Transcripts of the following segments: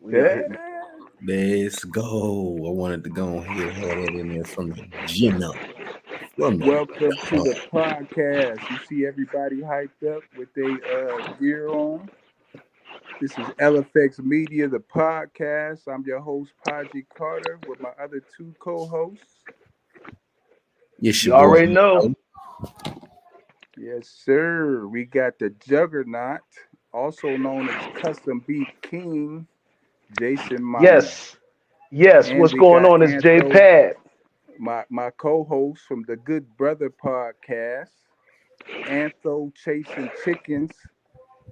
We are hitting. Yeah. Let's go. I wanted to go ahead and have that in there from the jump. From the Welcome to the podcast. You see everybody hyped up with their gear on. This is LFX Media, the podcast. I'm your host, Paji Carter, with my other two co-hosts. Yes, You your boy. already know. Yes, sir. We got the Juggernaut, also known as Custom Beat King, Jason Myers. Yes. Yes. And What's we going got on is J Antho, Pad. my co-host from the Good Brother podcast, Antho Chasing Chickens.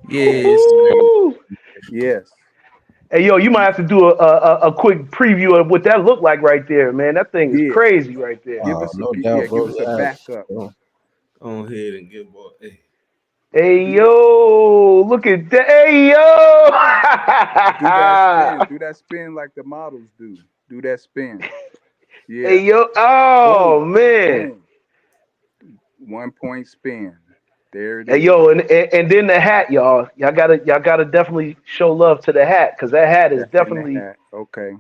Yes. Woo! Yes. Hey yo, you might have to do a quick preview of what that looked like right there, man. That thing is Yeah. crazy right there. No doubt, Give bro. us a Yeah. backup. Go ahead and give boy. Hey. Hey Do yo, look at that. Hey that yo. spin. Do that spin like the models do. Do that spin. Hey Yeah. yo. Oh Boom. man. Boom. 1 point spin. There it Hey is. yo, and then the hat, y'all. Y'all gotta definitely show love to the hat because that hat is In the definitely. hat. Okay.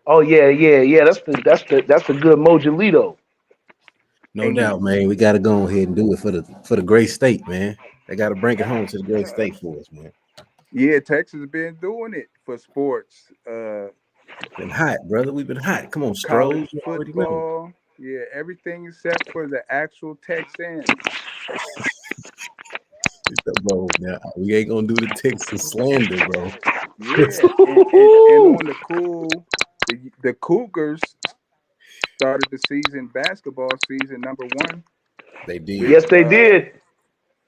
Oh yeah. That's the good Mojalito. No doubt, man. We gotta go ahead and do it for the great state, man. They gotta bring it home to the great state for us, man. Yeah, Texas been doing it for sports. Been hot, brother. We've been hot. Come on, College Strohs. You already know. football. Yeah, everything except for the actual Texans. Bro, now we ain't gonna do the Texas slander, bro. Yeah, and on the cool, the Cougars started the season, basketball season, #1 They did. with Yes, they did.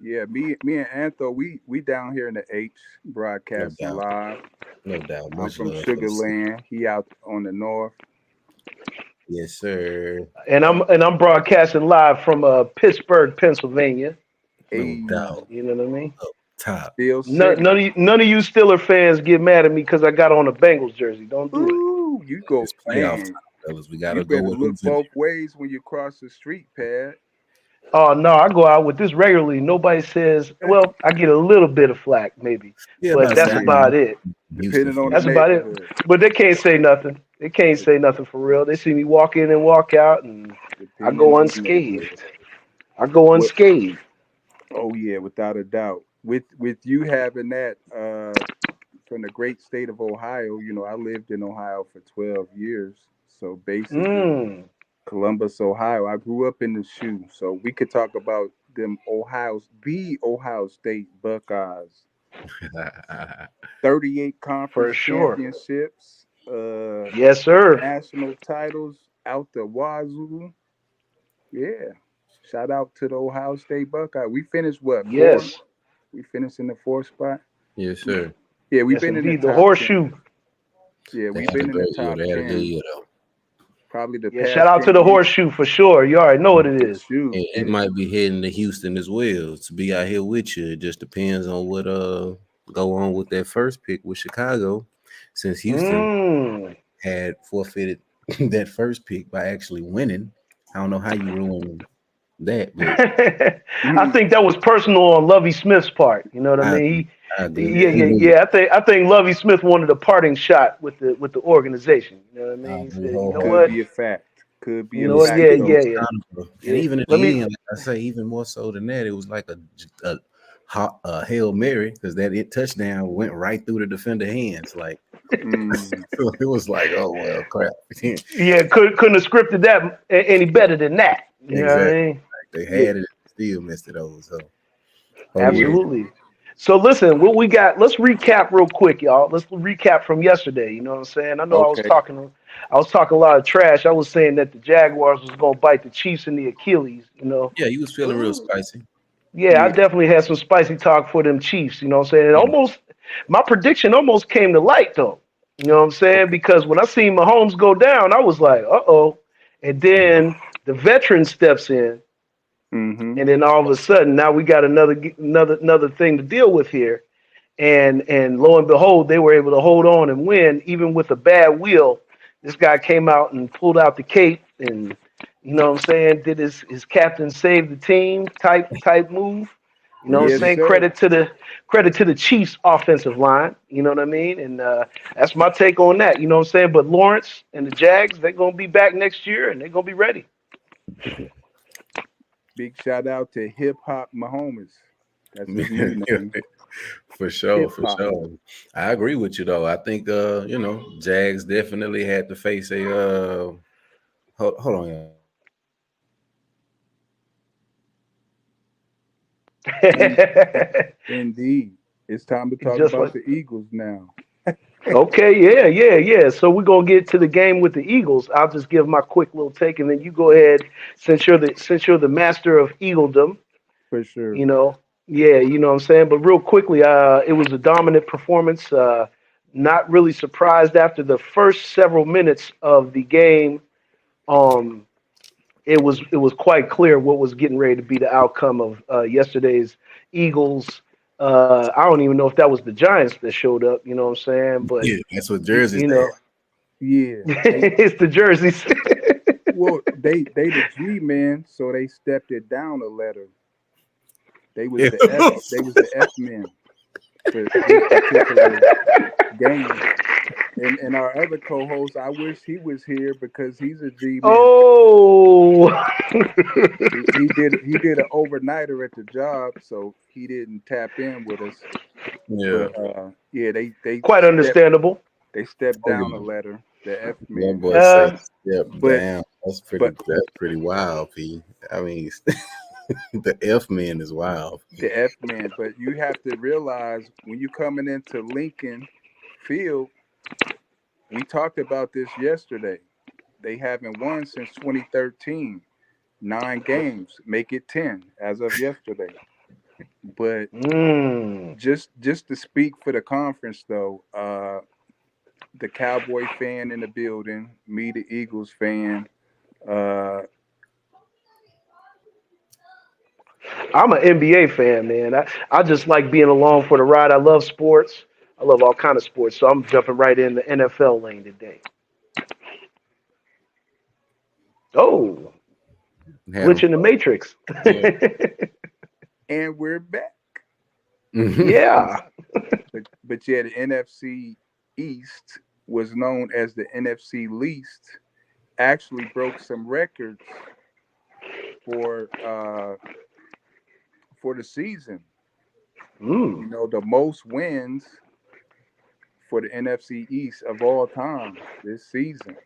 yeah, me and Antho, we down here in the H No broadcasting doubt. live. No doubt. I'm Much from love for Sugar the city. Land. He out on the north. Yes, sir. And I'm broadcasting live from Pittsburgh, Pennsylvania. No A doubt. You know what I mean? Up top. Steel None, City. none of you Steeler fans get mad at me because I got on a Bengals jersey. Don't do it. Ooh, you go, It's playoff man. time, fellas. We You gotta go better with look who's in both ways when you cross the street, Pat. Oh no, I go out with this regularly. Nobody says. Well, I get a little bit of flack maybe, there. Yeah, but about to say that's I Yeah, know about it. Houston depending on the fan. That's about it. neighborhood. But they can't say nothing. They can't De- say nothing for real. They see me walk in and walk out, and I Depending go on the neighborhood. unscathed. I go What? unscathed. Oh yeah, without a doubt. With you having that from the great state of Ohio, I lived in Ohio for 12 years. So basically, Mm. Columbus, Ohio. I grew up in the shoe. So we could talk about the Ohio State Buckeyes. 38 For conference sure. championships, Yes, sir. national titles out the wazoo. Yeah. Shout out to the Ohio State Buckeye. We finished what, four? Yes. We finished in the fourth spot. Yes, sir. Yeah, we've Yes, been in the indeed. The top 10. horseshoe. Yeah, They we've had a been in the great year. top They had a good 10 year though. probably the Yeah, shout past out to 10 the years. horseshoe for sure. You already know what it The is. shoe. And he might be heading to Houston as well to be out here with you. It just depends on what go on with that first pick with Chicago, since Houston Mm. had forfeited that first pick by actually winning. I don't know how you ruin that, but I think that was personal on Lovey Smith's part. You know what I I mean? I agree. Yeah, He yeah, knew. yeah. I think Lovey Smith wanted a parting shot with the organization. You know what I I mean? He agree said, you know Could what? be wholeheartedly. a fact. Could be You a know And what? fact Yeah, still, yeah, though. it's yeah. kind of and Yeah. even at Let the me. end, like I say, even more so than that, it was like a Hail Mary because touchdown went right through the defender hands. Like Mm, so it was like, oh well, crap. Yeah, couldn't have scripted that any better than that. You know what I Exactly. mean? Like they Yeah, had it, still missed it over. So, oh yeah, yeah. absolutely. So listen, what we got? Let's recap real quick, y'all. Let's recap from yesterday. You know what I'm saying? I know Okay. I was talking a lot of trash. I was saying that the Jaguars was gonna bite the Chiefs in the Achilles. You know? yeah, you was feeling real Ooh. spicy. Yeah, I Yeah. definitely had some spicy talk for them Chiefs. You know what I'm saying? It Yeah. almost my prediction almost came to light though. You know what I'm saying? Okay. Because when I seen Mahomes go down, I was like, uh-oh. And then the veteran steps in, Mm-hmm. and then all of a sudden, now we got another thing to deal with here. And lo and behold, they were able to hold on and win, even with a bad wheel. This guy came out and pulled out the cape, and you know what I'm saying, did his captain save the team type move. You know what I'm Yes, saying? sir. Credit to the Chiefs offensive line. You know what I mean? And that's my take on that. You know what I'm saying? But Lawrence and the Jags, they're gonna be back next year and they're gonna be ready. Big shout out to Hip Hop Mahomes. That's his new name. For sure, Hip for Hop. sure. I agree with you though. I think Jags definitely had to face a hold on. Yeah. Indeed. It's time to talk Just about like the Eagles now. okay, yeah. So we're gonna get to the game with the Eagles. I'll just give my quick little take, and then you go ahead since you're the master of Eagledom. For sure. You know, yeah, you know what I'm saying. But real quickly, it was a dominant performance. Not really surprised after the first several minutes of the game. Um, it was quite clear what was getting ready to be the outcome of yesterday's Eagles. I don't even know if that was the Giants that showed up. You know what I'm saying? But Yeah, that's what jerseys you they know, Yeah. it's the jerseys. Well, they the G men, so they stepped it down a letter. They was had. the F men for this particular game. And our other co-host, I wish he was here because he's a G man. Oh, He did an overnighter at the job, so he didn't tap in with us. Yeah. But yeah, quite understandable. they stepped Oh, down a yeah. letter, the F One men. boy say Uh, step But down. but That's pretty wild, P. I mean the F man is wild. the F men. But you have to realize when you coming into Lincoln Field, we talked about this yesterday. They haven't won since 2013. 9 games, make it 10 as of yesterday. But mm. just to speak for the conference though, the Cowboy fan in the building, me the Eagles fan. Uh, I'm an NBA fan, man. I just like being along for the ride. I love sports. I love all kind of sports. So I'm jumping right in the NFL lane today. Oh, Had glitch him. in the matrix. Yeah. and we're back. Yeah. But yeah, the NFC East was known as the NFC least. Actually broke some records for the season. You Mm. know, the most wins for the NFC East of all time this season.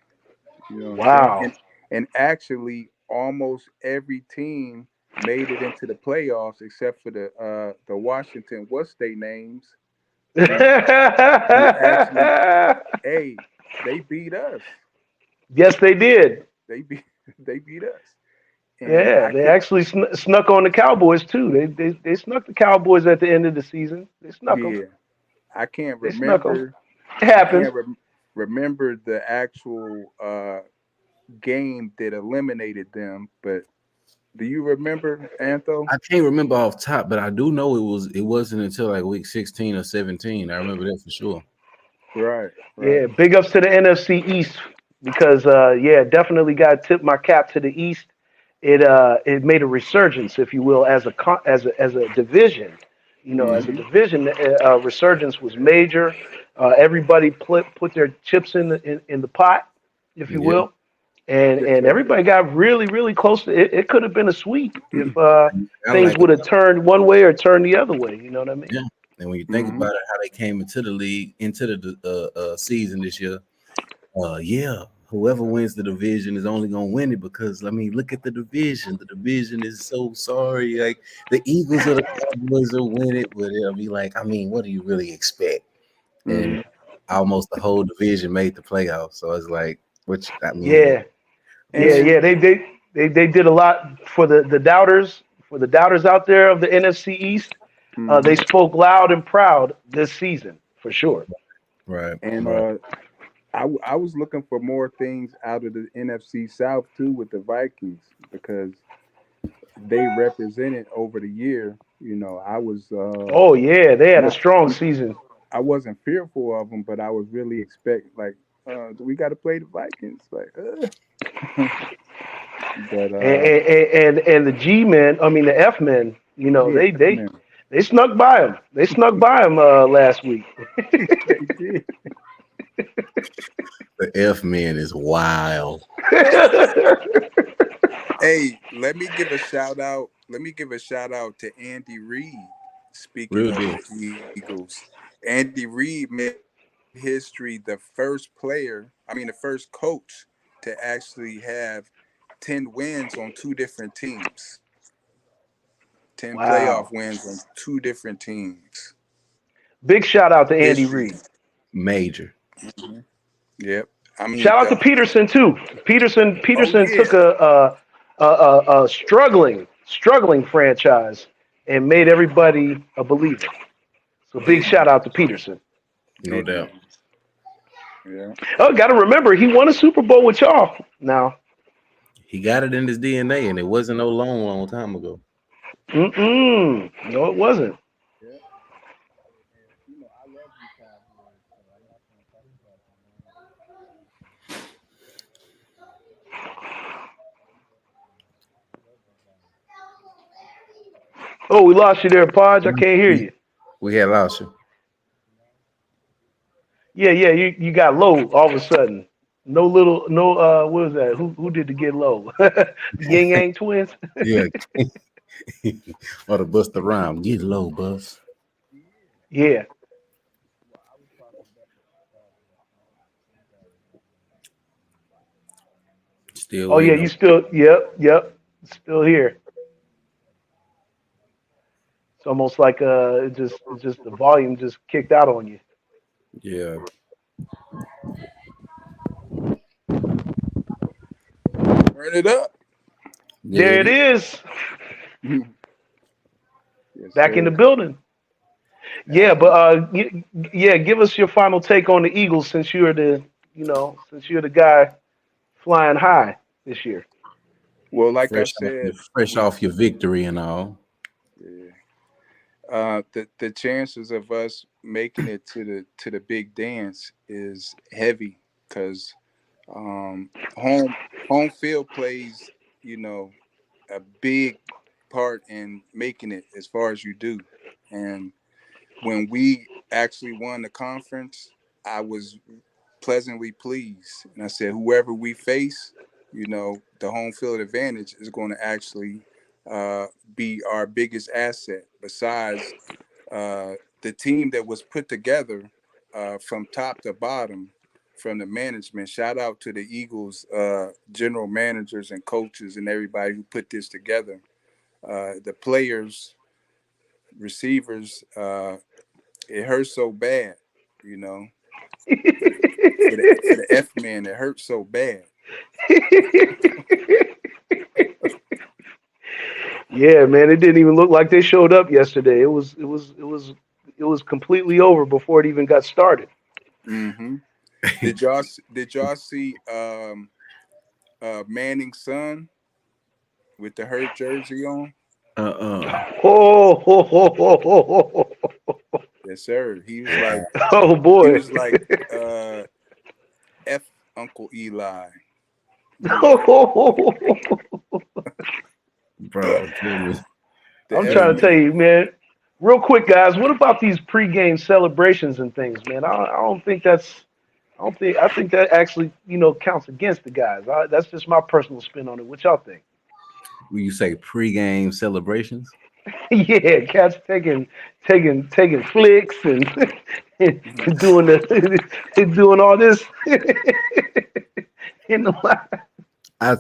You know what I'm saying? Wow. And actually, almost every team made it into the playoffs except for the Washington what's they names who actually hey they beat us. Yes, they did. They beat they beat us. And Yeah, I they can't actually snuck on the Cowboys too. They snuck the Cowboys at the end of the season. They snuck them. yeah I can't They snuck them. remember It I happens. can't remember the actual game that eliminated them, but do you remember, Antho? I can't remember off top, but I do know it wasn't until like week 16 or 17. I remember that for sure. Right. Yeah, big ups to the NFC East because yeah, definitely got to tip my cap to the East. It made a resurgence, if you will, as a division. You know, as a Hmm. division, resurgence was major. Everybody put their chips in the pot, if you Yeah. will, and Yes, and sir. everybody got really really close to it. It could have been a sweep if I things like would have turned one way or turned the other way. You know what I mean? Yeah. And when you think Hmm. about it, how they came into the league, into the season this year, yeah, whoever wins the division is only gonna win it because I mean, look at the division. The division is so sorry. Like the Eagles or the Cowboys will win it, but it'll be like, I mean, what do you really expect? And Hmm. almost the whole division made the playoffs. So it's like, which I mean, Yeah, yeah, And yeah. They did a lot for the doubters out there of the NFC East. They hmm spoke loud and proud this season for sure. right, and right. I was looking for more things out of the NFC South too with the Vikings because they represented over the year. You know, I was Oh yeah, they had a not strong season. I wasn't fearful of them, but I was really expect like do we got to play the Vikings like but And the G men, I mean the F men, you know, yeah, they that's they man. They snuck by him. They snuck by him last week. The F man is wild. Hey, let me give a shout out. Let me give a shout out to Andy Reid. Speaking Real of deal. the Eagles, Andy Reid made history the first coach to actually have 10 wins on two different teams. 10 playoff Wow. wins on two different teams. Big shout out to Andy History. Reid. Major. Mm-hmm. Yep. I mean, Shout out to Peterson too. Peterson took yeah. a struggling franchise and made everybody a believer. So big shout out to Peterson. No Big doubt. man. Yeah. Oh, got to remember he won a Super Bowl with y'all. Now, He got it in his DNA, and it wasn't no long time ago. no, it wasn't. Yeah. You know, I love you, Cowboys, so I'm not gonna talk about Oh, we lost you there, Podge. I can't hear you. We had lost you. Yeah, you got low all of a sudden. No, what was that? Who did the get low? The Yin Yang twins? Yeah. Or the Busta Rhyme. Get low, Bus. Yeah. Still Oh yeah, waiting you on. still yep. Still here. It's almost like it's just the volume just kicked out on you. Yeah. Turn it up. There Yeah. it is. Yes, Back in the sir. building. Yeah, but yeah, give us your final take on the Eagles since you're the guy flying high this year. Well, like I said, Fresh off your victory and all. yeah. The chances of us making it to the big dance is heavy because um, home field plays, you know, a big part in making it as far as you do. And when we actually won the conference, I was pleasantly pleased. And I said, whoever we face, you know, the home field advantage is going to actually uh, be our biggest asset besides the team that was put together from top to bottom from the management. Shout out to the Eagles general managers and coaches and everybody who put this together. The players, receivers, it hurts so bad, you know. For the F man, it hurts so bad. Yeah, man, it didn't even look like they showed up yesterday. It was completely over before it even got started. Mm-hmm. Did y'all see Manning's son with the hurt jersey on? Oh, Yes, sir. oh He boy. was like F Uncle Eli. Bro, tell me. The I'm F trying to tell man. you, man. Real quick, guys. What about these pregame celebrations and things, man? I don't think that's. I don't think. I think that actually, counts against the guys. That's just my personal spin on it. What y'all think? When you say pregame celebrations? Yeah, cats taking flicks and, and doing doing all this in the I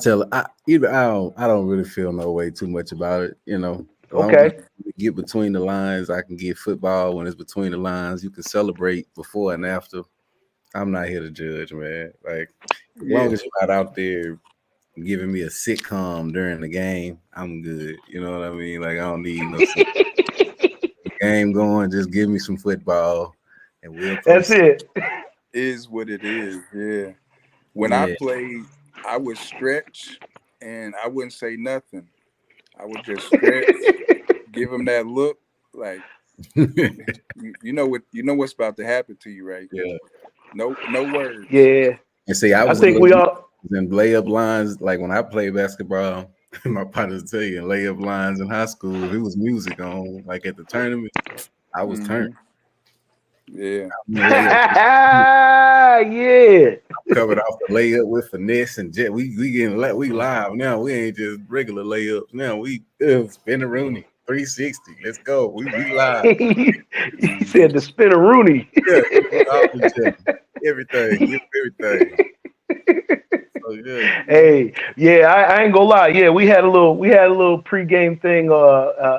don't really feel no way too much about it, you know. As long as Okay. you get between the lines, I can get football when it's between the lines. You can celebrate before and after. I'm not here to judge, man. Like as Yeah. long as you're not out there giving me a sitcom during the game, I'm good. You know what I mean? Like I don't need no game going. Just give me some football, and we'll That's proceed. it. Is what it is. Yeah. When I Yeah. played, I would stretch and I wouldn't say nothing. I would just stretch, give him that look, like you know what's about to happen to you, right? Yeah. No words. Yeah. And see, I I was think we all. in layup lines. Like when I play basketball, My partners tell you layup lines in high school. If it was music on, like at the tournament, I was turned. Yeah. Layup Yeah. covered off the layup with finesse and jet. We getting we live now. We ain't just regular layups now. We spin a Rooney 360. Let's go. We live. He said the spinneroonie. Yeah, all the jet. Everything. Give everything. So yeah. Hey, yeah, I ain't gonna lie. Yeah, we had a little pregame thing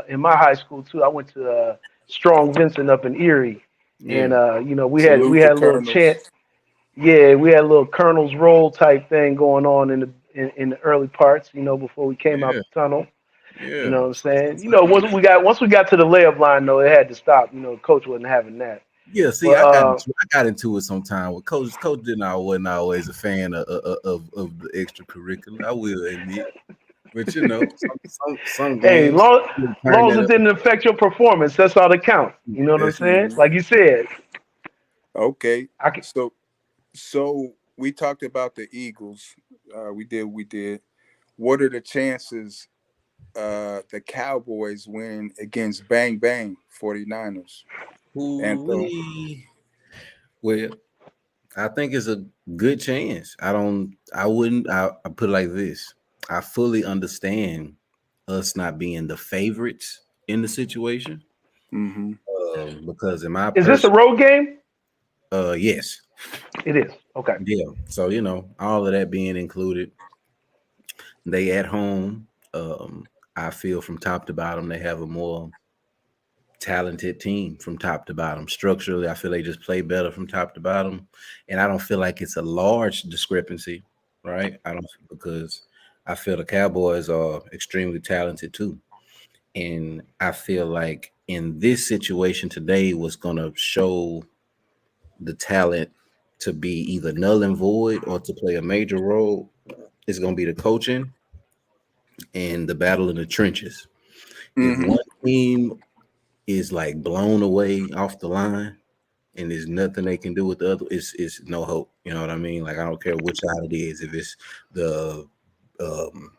in my high school too. I went to Strong Vincent up in Erie, and Yeah. we Salute had the a little Colonels. chant. Yeah, we had a little Colonel's roll type thing going on in the early parts. Before we came out Yeah. the tunnel. You Yeah. know what I'm saying? Once we got to the layup line though, it had to stop. Coach wasn't having that. Yeah, see, But I got into it sometime with coach. Coach didn't I wasn't always a fan of the extracurricular. I will admit, but some hey, games long you turn long as that it up. didn't affect your performance, that's all that counts. You know what I'm That's saying? Mhm. Like you said, Okay. I can, So we talked about the Eagles. We did. What are the chances the Cowboys win against Bang Bang 49ers? Anthem. we well, I think it's a good chance. I wouldn't. I put it like this. I fully understand us not being the favorites in the situation, Mm-hmm. because in my is this a person, road game? yes, It is. Okay. yeah. So all of that being included, they at home. I feel from top to bottom they have a more talented team from top to bottom. Structurally, I feel they just play better from top to bottom, and I don't feel like it's a large discrepancy, right? I don't, because I feel the Cowboys are extremely talented too, and I feel like in this situation today was going to show the talent to be either null and void or to play a major role is going to be the coaching and the battle in the trenches. If Mm-hmm. one team is like blown away off the line and there's nothing they can do with the other, it's no hope. You know what I mean? Like I don't care which side it is. If it's the um,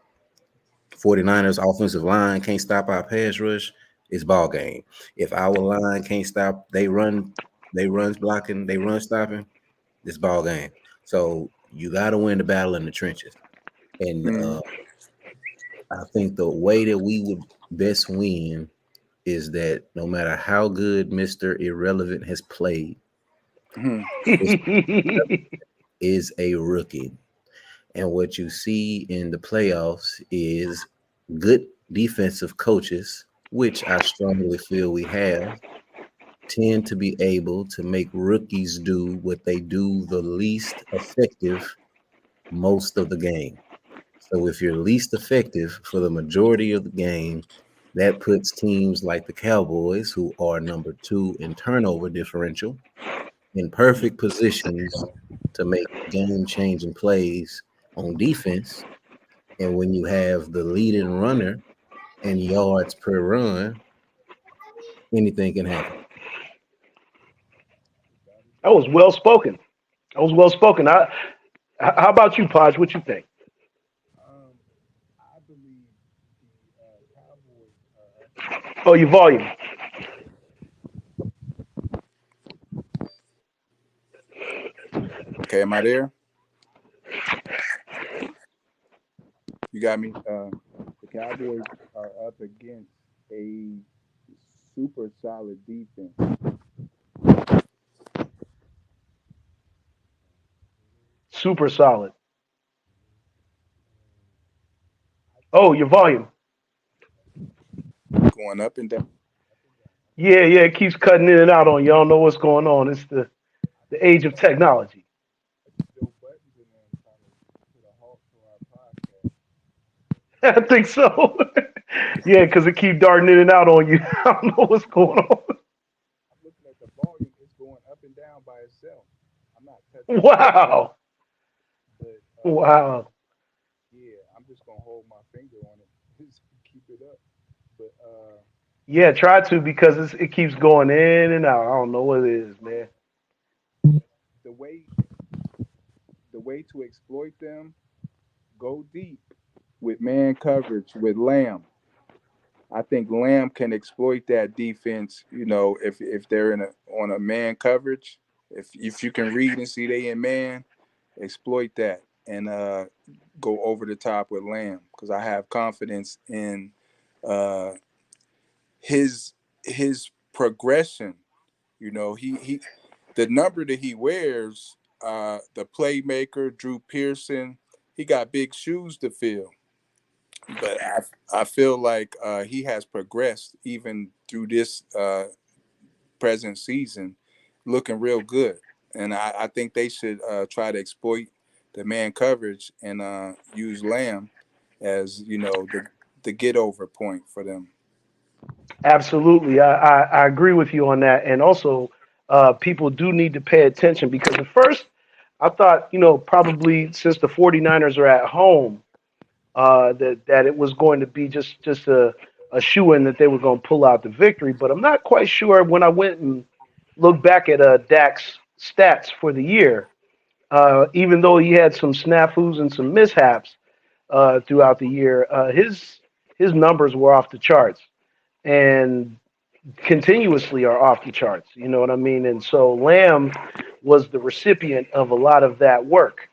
49ers offensive line can't stop our pass rush, it's ball game. If our line can't stop they runs blocking, they run stopping, it's ball game. So you got to win the battle in the trenches. And Mm-hmm. I think the way that we would best win is that no matter how good Mr. Irrelevant has played, Mr. is a rookie. And what you see in the playoffs is good defensive coaches, which I strongly feel we have, tend to be able to make rookies do what they do the least effective most of the game. So if you're least effective for the majority of the game, that puts teams like the Cowboys, who are number two in turnover differential, in perfect positions to make game changing plays on defense. And when you have the leading runner and yards per run, anything can happen. That was well spoken. That was well spoken. How about you, Podge? What you think? I believe the Cowboys are up Oh, your volume. Okay, am I there? You got me. The Cowboys are up against a super solid defense. Super solid. Oh, your volume. Going up and down. Yeah, yeah. It keeps cutting in and out on you. I don't know what's going on. It's the age of technology. Joe Buttons in there trying to put a halt to our podcast. I think so. Yeah, because it keep darting in and out on you. I don't know what's going on. I'm looking at the volume. It's going up and down by itself. I'm not touching it, Wow. but Wow. yeah, I'm just gonna hold my finger on it, just keep it up. But Yeah, try to because it keeps going in and out. I don't know what it is, man. the way the way to exploit them, go deep. with man coverage with Lamb. I think Lamb can exploit that defense. If they're on a man coverage, if you can read and see they in man, exploit that and go over the top with Lamb because I have confidence in uh, his progression. He the number that he wears, the playmaker Drew Pearson, he got big shoes to fill. But I feel like he has progressed even through this present season, looking real good. And I think they should try to exploit the man coverage and use Lamb as the get over point for them. Absolutely. I agree with you on that. And also, people do need to pay attention because at first I thought, probably since the 49ers are at home, that it was going to be just a shoe in that they were going to pull out the victory. But I'm not quite sure when I went and looked back at Dak's stats for the year, even though he had some snafus and some mishaps throughout the year, his numbers were off the charts and continuously are off the charts. You know what I mean? And so Lamb was the recipient of a lot of that work.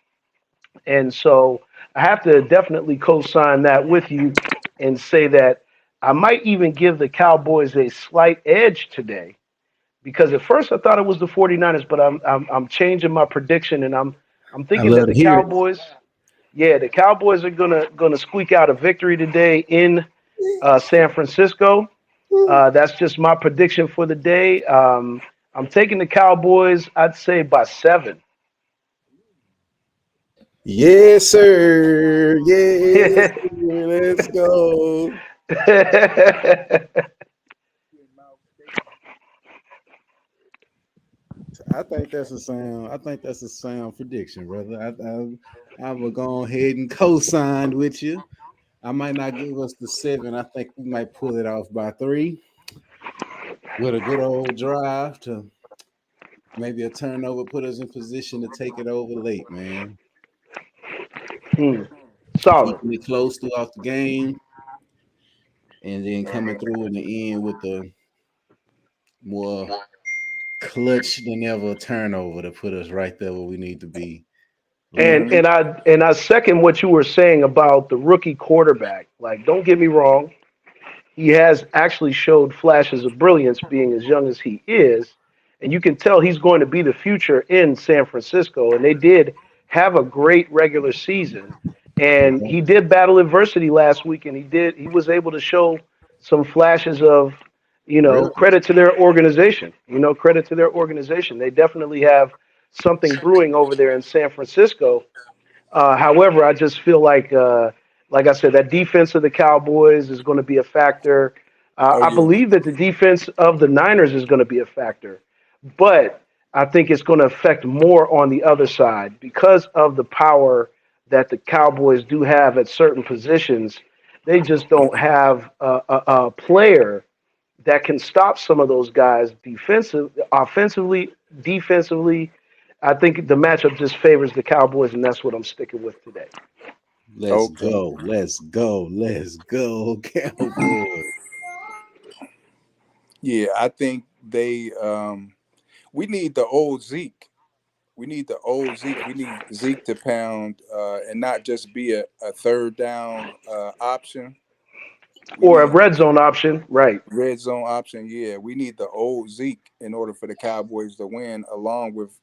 And so I have to definitely co-sign that with you and say that I might even give the Cowboys a slight edge today because at first I thought it was the 49ers, but I'm changing my prediction and I'm I thinking that love to the hear it. Cowboys, yeah, the Cowboys are gonna squeak out a victory today in San Francisco. That's just my prediction for the day. I'm taking the Cowboys, I'd say by 7. Yes, sir. Yes, sir. Let's go. I think that's a sound. I think that's a sound prediction, brother. I will go ahead and co-sign with you. I might not give us the 7. I think we might pull it off by 3 with a good old drive to maybe a turnover, put us in position to take it over late, man. Solid. Keeping it close throughout the game, and then coming through in the end with the more clutch than ever turnover to put us right there where we need to be. And Mm-hmm. I second what you were saying about the rookie quarterback. Like, don't get me wrong, he has actually showed flashes of brilliance being as young as he is, and you can tell he's going to be the future in San Francisco. And they did have a great regular season, and he did battle adversity last week, and he was able to show some flashes of Brilliant. credit to their organization. Credit to their organization. They definitely have something brewing over there in San Francisco. However, I just feel like I said, that defense of the Cowboys is going to be a factor. Oh I yeah. believe that the defense of the Niners is going to be a factor, but I think it's going to affect more on the other side because of the power that the Cowboys do have at certain positions. They just don't have a player that can stop some of those guys offensively, defensively. I think the matchup just favors the Cowboys, and that's what I'm sticking with today. Let's Okay. go. Let's go. Let's go, Cowboys. Yeah, I think we need the old Zeke. We need the old Zeke. We need Zeke to pound and not just be a third down option. We Or a need red zone option, right? red zone option. Yeah, we need the old Zeke in order for the Cowboys to win, along with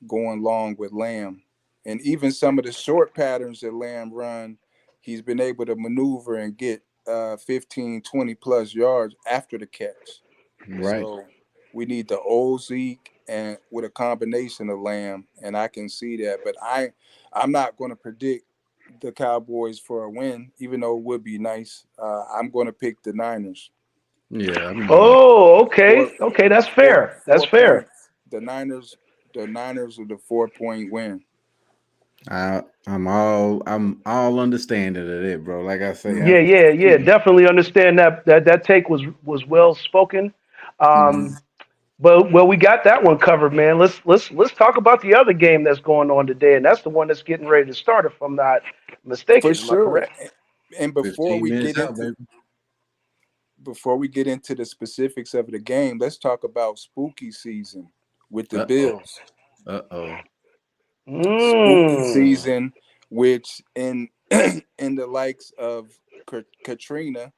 going long with Lamb. And even some of the short patterns that Lamb run, he's been able to maneuver and get 15, 20 plus yards after the catch. Right. So we need the old Zeke and with a combination of Lamb, and I can see that. But I'm not going to predict the Cowboys for a win, even though it would be nice. I'm going to pick the Niners. Yeah, I mean, Oh, Four, okay, okay, that's four, fair. That's 4 points. fair. The Niners with the 4 point win. I'm all understanding of it, bro. Like I say, Yeah, yeah, yeah. Definitely understand that take was well spoken. Mm-hmm. Um, But well, we got that one covered, man. Let's talk about the other game that's going on today, and that's the one that's getting ready to start, if I'm not For mistaken. Am I sure. correct? And before 15 we get minutes out, into baby. the specifics of the game, let's talk about spooky season with the Uh-oh. Bills. Uh-oh. Spooky Mm. season, which in in the likes of Katrina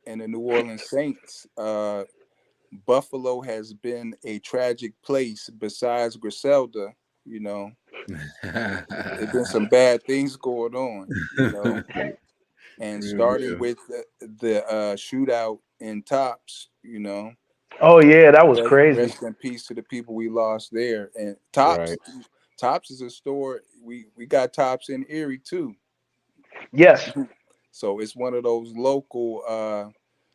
and the New Orleans Saints, Buffalo has been a tragic place. Besides Griselda, you know, there's been some bad things going on, you know, and Real starting deal. with the shootout in Tops, you know. Oh yeah, that was crazy. Rest in peace to the people we lost there. And Right. Tops is a store. We got Tops in Erie too. Yes. So it's one of those local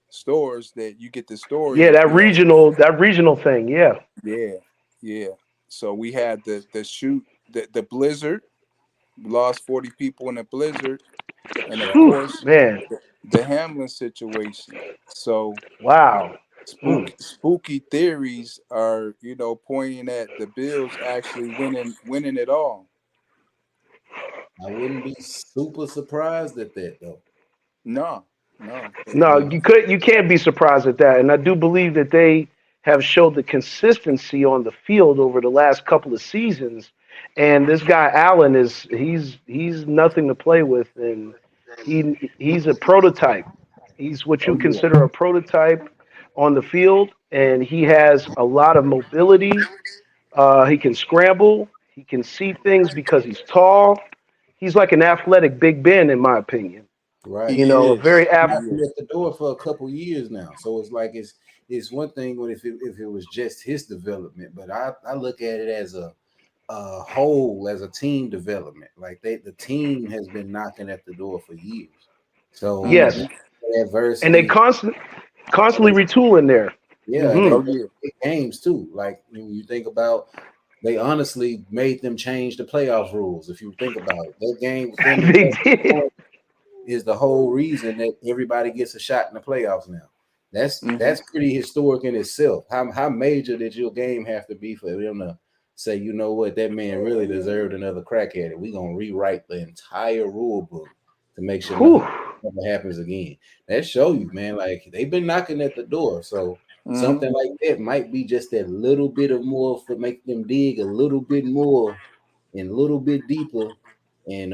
stores that you get the Yeah, story, you know. that regional thing. Yeah. Yeah, yeah. So we had the shoot the blizzard. We lost 40 people in the blizzard, and of Whew, course man. the Hamlin situation. So Wow. Mm. spooky theories are, you know, pointing at the Bills actually winning it all. I wouldn't be super surprised at that though. No, no. No, No. you can't be surprised at that, and I do believe that they have showed the consistency on the field over the last couple of seasons. And this guy Allen he's nothing to play with, and he's a prototype. He's what Oh you yeah. consider a prototype on the field, and he has a lot of mobility. He can scramble. He can see things because he's tall. He's like an athletic Big Ben, in my opinion. Right. You He know, a is. very He Knocking is. at the door for a couple years now. So it's like it's one thing when if it was just his development, but I look at it as a whole, as a team development. Like the team has been knocking at the door for years. So when yes, Hmm. you get and they adversity, constantly retooling there. yeah, and they Hmm Oh won yeah. big games too. Like when you think about, they honestly made them change the playoff rules. If you think about it, that game with them and They Buffalo did. is the whole reason that everybody gets a shot in the playoffs now. Hmm. That's pretty historic in itself. How major did your game have to be for them to say, you know what, that man really deserved another crack at it? We're gonna rewrite the entire rule book to make sure Whew. nothing never happens again. That show you, man, like they've been knocking at the door. So Hmm. something like that might be just that little bit of more for make them dig a little bit more and a little bit deeper. And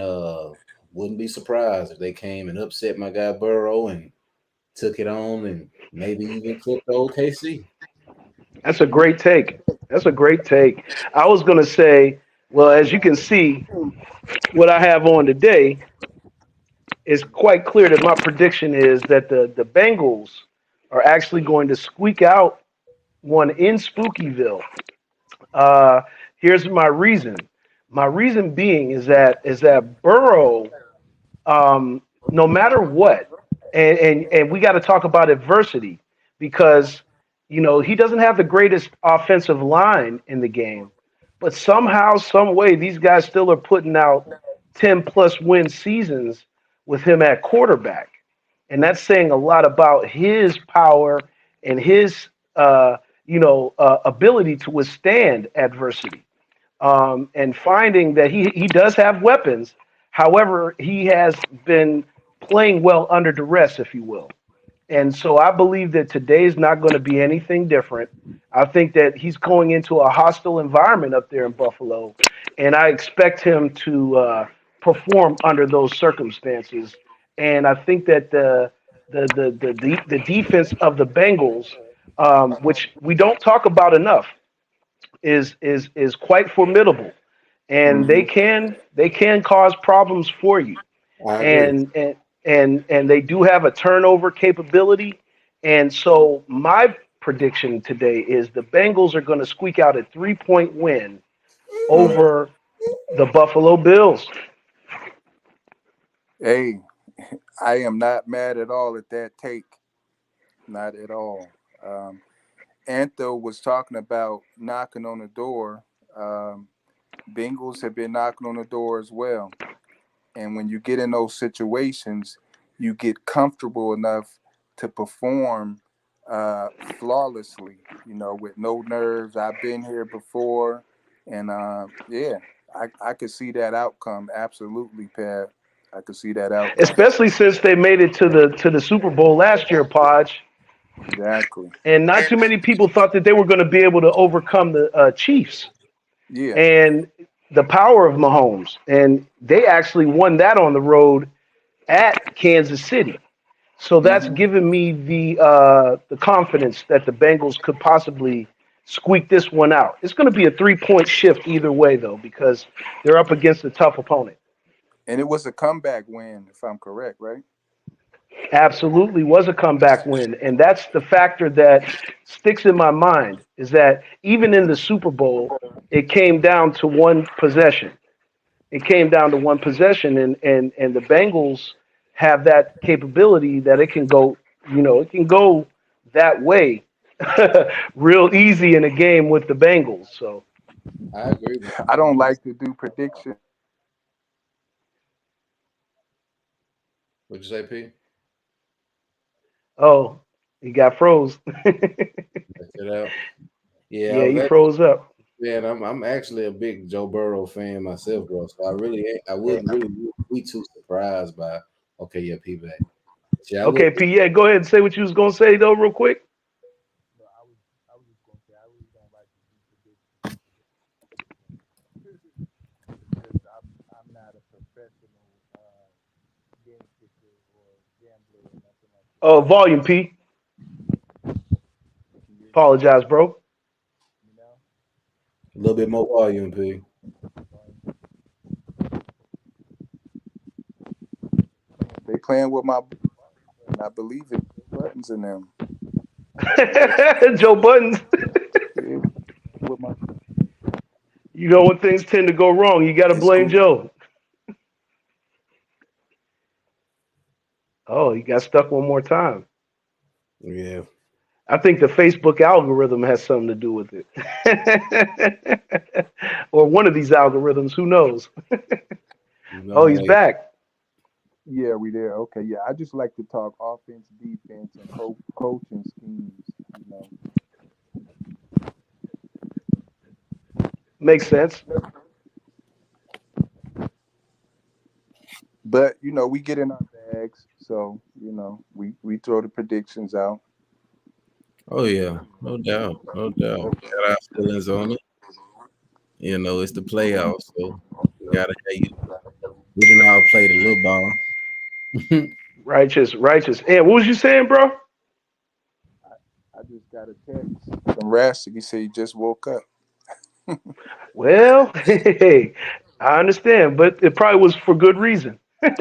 wouldn't be surprised if they came and upset my guy Burrow and took it on and maybe even clipped OKC. That's a great take. That's a great take. I was going to say, well, as you can see, what I have on today is quite clear that my prediction is that the Bengals are actually going to squeak out one in Spookyville. Uh, Here's my reason. My reason being is that Burrow, no matter what, and we got to talk about adversity because he doesn't have the greatest offensive line in the game, but somehow, some way, these guys still are putting out 10+ win seasons with him at quarterback, and that's saying a lot about his power and his ability to withstand adversity, and finding that he does have weapons. However, he has been playing well under duress, if you will. And so I believe that today is not going to be anything different. I think that he's going into a hostile environment up there in Buffalo, and I expect him to perform under those circumstances. And I think that the defense of the Bengals, which we don't talk about enough, is quite formidable, and Hmm. they can cause problems for you, I agree. and they do have a turnover capability. And so my prediction today is the Bengals are going to squeak out a 3-point win over the Buffalo Bills. Hey, I am not mad at all at that take. Not at all. Antho was talking about knocking on the door. Um, Bengals have been knocking on the door as well. And when you get in those situations, you get comfortable enough to perform flawlessly, with no nerves. I've been here before, and yeah, I could see that outcome. Absolutely, Pat. I could see that outcome. Especially since they made it to the Super Bowl last year, Podge, Exactly. and not too many people thought that they were going to be able to overcome the Chiefs Yeah. and the power of Mahomes, and they actually won that on the road at Kansas City. So that's Hmm. given me the confidence that the Bengals could possibly squeak this one out. It's going to be a 3 point shift either way, though, because they're up against a tough opponent. And it was a comeback win, if I'm correct, right? Absolutely was a comeback win, and that's the factor that sticks in my mind is that even in the Super Bowl, it came down to one possession. It came down to one possession, and the Bengals have that capability that it can go, it can go that way real easy in a game with the Bengals. So, I agree with I don't like to do predictions. what you say, P. oh, he got froze. Check it out. Yeah, I Yeah, was he froze up. Man, I'm actually a big Joe Burrow fan myself, bro. So I really ain't, I Yeah. wouldn't really be too surprised by okay, yeah, P back. Yeah, I would Okay, P. Yeah, go ahead and say what you was gonna say though, real quick. No, I was just gonna say I really don't like to do predictions because I'm not a professional game picker or gambler or nothing like that. Oh, volume, P. Can you hear me now? Apologize, bro. You know? a little bit more volume, P. They playing with my, and I believe it. Buttons in them. Joe Buttons. Yeah, with my, You know when things tend to go wrong, you got to it's blame cool. Joe. Oh, he got stuck one more time. Yeah, I think the Facebook algorithm has something to do with it. Or one of these algorithms, who knows? you Oh, know, he's hey, back. Yeah, we there. Okay, yeah. I just like to talk offense, defense, and coaching schemes. You know, Makes sense. but we get in our bags, so we throw the predictions out. oh yeah, no doubt, no doubt. Got our feelings on it. It's the playoffs, so we gotta have you. We didn't all play the little ball. Righteous, righteous. And what was you saying, bro? I just got a text from Rastic. He said he just woke up. Well, hey, I understand, but it probably was for good reason. So I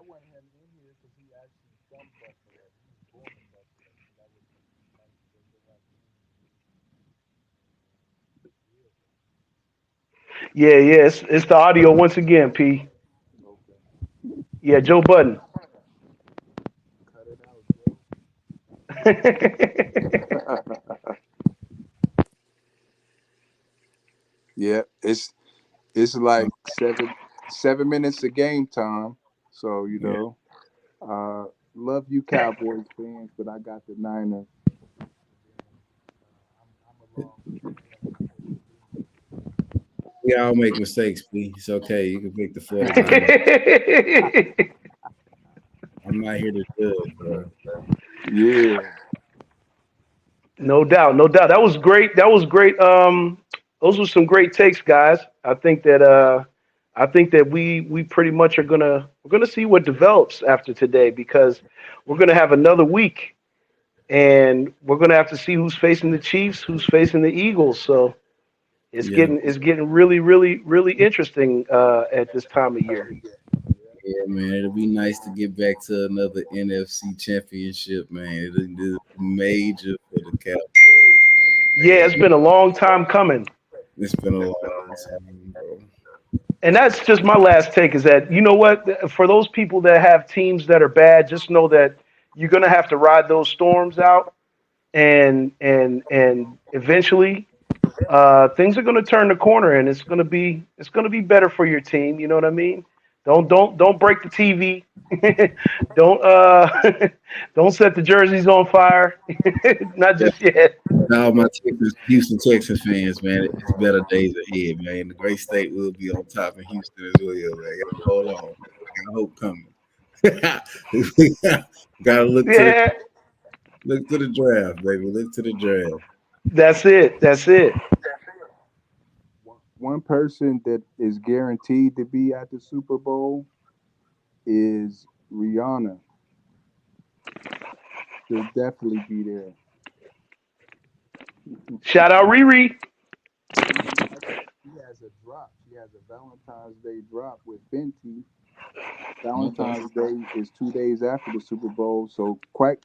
wanted him in here because he actually from Buffalo. He was born in Buffalo. So that would make it nice to have him Yeah, yeah, it's the audio once again, P. in. Okay. Yeah, Joe Budden. Cut it out, Joe. Yeah, it's like 7 minutes of game time. So Yeah, love you Cowboys fans, but I got the Niners. I'm along with you. we all make mistakes, P. It's okay. You can pick the 49ers. I'm not here to judge, bro. Yeah, No doubt, no doubt. That was great. That was great. Those were some great takes, guys. I think that we pretty much we're gonna see what develops after today because we're gonna have another week and we're gonna have to see who's facing the Chiefs, who's facing the Eagles. So Yeah, it's getting really, really, really interesting at this time of year. yeah, man. It'll be nice to get back to another NFC championship, man. It'll be major for the Cowboys, man. Yeah, it's been a long time coming. It's been a long time, bro. And that's just my last take is that you know what, for those people that have teams that are bad, just know that you're going to have to ride those storms out and eventually things are going to turn the corner and it's going to be better for your team, you know what I mean? Don't break the TV. don't don't set the jerseys on fire. Not just yet. Now, my Houston Texans fans, man, it's better days ahead, man. The great state will be on top in Houston as well, man. Hold on, got hope coming. Gotta Yeah, look to the draft, baby. Look to the draft. that's it. That's it. One person that is guaranteed to be at the Super Bowl is Rihanna. She'll definitely be there. Shout out Riri. She has a drop. She has a Valentine's Day drop with Fenty. Okay. Valentine's Day is 2 days after the Super Bowl, so quite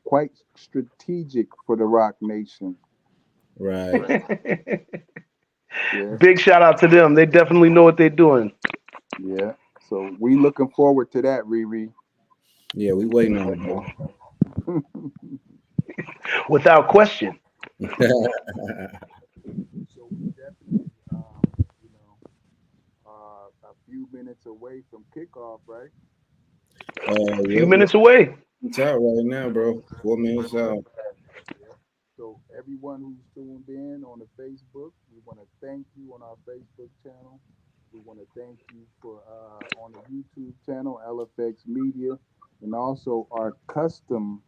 strategic for the Rock Nation. Right. Yeah, Big shout out to them. They definitely know what they're doing. yeah. So we looking forward to that, Riri. Yeah, we waiting on it, bro. Without question. So we definitely, you know, a few minutes away from kickoff, right? Few Yep, minutes away. it's out right now, bro. 4 minutes out. Yeah. So everyone who's tuned in on the Facebook, we want to thank you on our Facebook channel. We want to thank you for on the YouTube channel, LFX Media, and also our custom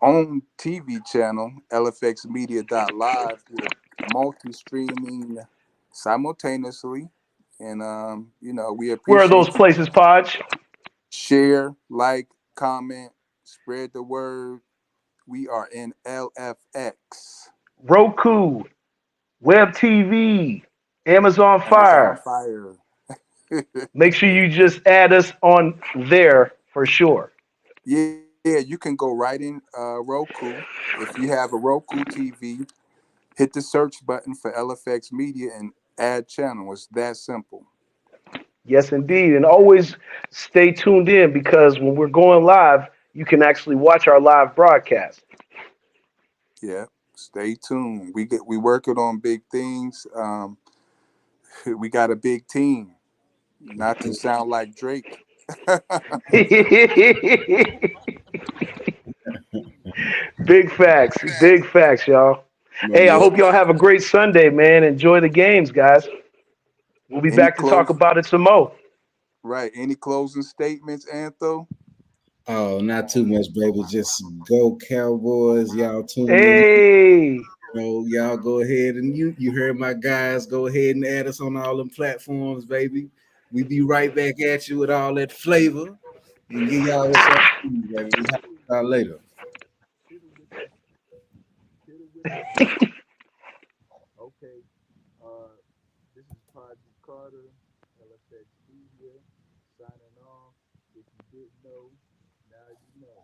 own TV channel, LFXmedia.live, with multi-streaming simultaneously. And we Where are those appreciate you. places, Podge? Share, like, comment, spread the word. We are in LFX. Roku, Web TV, Amazon Amazon Fire. Fire. Make sure you just add us on there for sure. Yeah, you can go right in Roku. If you have a Roku TV, hit the search button for LFX Media and add channel. It's that simple. Yes, indeed. And always stay tuned in because when we're going live, you can actually watch our live broadcast. Yeah, stay tuned. We working on big things. We got a big team. Not to sound like Drake. Big facts, y'all. But Hey, I yeah, hope y'all have a great Sunday, man. Enjoy the games, guys. We'll be Any back to talk close about it some more. right? Any closing statements, Antho? oh, not too much, baby. Just go Cowboys. Y'all tune in. Hey, Y'all go ahead and you heard my guys. Go ahead and add us on all them platforms, baby. We be right back at you with all that flavor and give y'all what y'all need, baby. We have y'all later. Hit it with the hit it with the okay. Uh, this is Project Carter, LFX Media, signing off. If you didn't know, now you know.